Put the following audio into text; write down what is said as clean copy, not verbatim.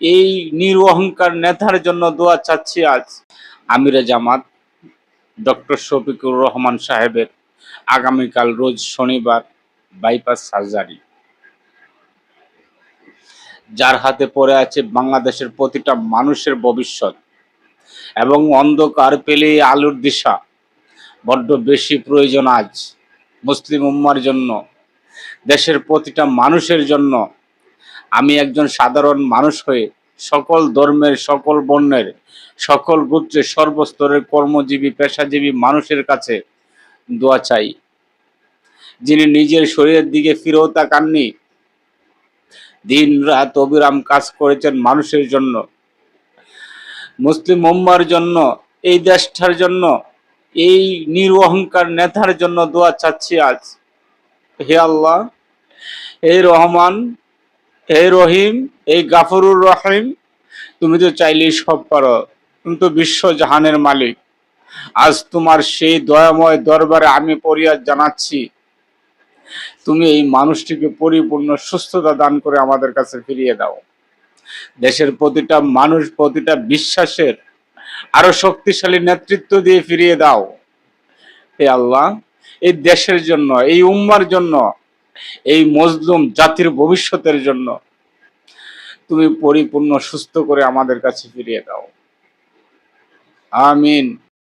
এই নিরহংকার নেতার জন্য দোয়া চাচ্ছি আজ। আমিরে জামাত ডক্টর শফিকুর রহমান সাহেবের আগামীকাল রোজ শনিবার বাইপাস সার্জারি, যার হাতে পড়ে আছে বাংলাদেশের প্রতিটা মানুষের ভবিষ্যৎ এবং অন্ধকার পেলে আলোর দিশা বড্ড বেশি প্রয়োজন আজ মুসলিম উম্মার জন্য, দেশের প্রতিটা মানুষের জন্য। আমি একজন সাধারণ মানুষ হয়ে সকল ধর্মের, সকল বর্ণের, সকল গোত্রের, সর্বস্তরের কর্মজীবী, পেশাজীবী মানুষের কাছে দোয়া চাই, যিনি নিজের শরীরের দিকে ফিরেও তাকাননি, দিন রাত অবিরাম কাজ করেছেন মানুষের জন্য, মুসলিম উম্মার জন্য, এই দেশটার জন্য, এই নিরহংকার নেতার জন্য দোয়া চাচ্ছি আজ। হে আল্লাহ, হে রহমান, হে রহিম, এই গাফরুর রহিম, তুমি তো চাইলেই সব পারো, তুমি তো বিশ্ব জাহানের মালিক। আজ তোমার সেই দয়াময় দরবারে আমি ফরিয়াদ জানাচ্ছি, তুমি এই মানুষটিকে পরিপূর্ণ সুস্থতা দান করে আমাদের কাছে ফিরিয়ে দাও। দেশের প্রতিটা মানুষ, প্রতিটা বিশ্বাসের আরো শক্তিশালী নেতৃত্ব দিয়ে ফিরিয়ে দাও। হে আল্লাহ, এই দেশের জন্য, এই উম্মার জন্য, এই মজলুম জাতির ভবিষ্যতের জন্য তুমি পরিপূর্ণ সুস্থ করে আমাদের কাছে ফিরিয়ে দাও। আমিন।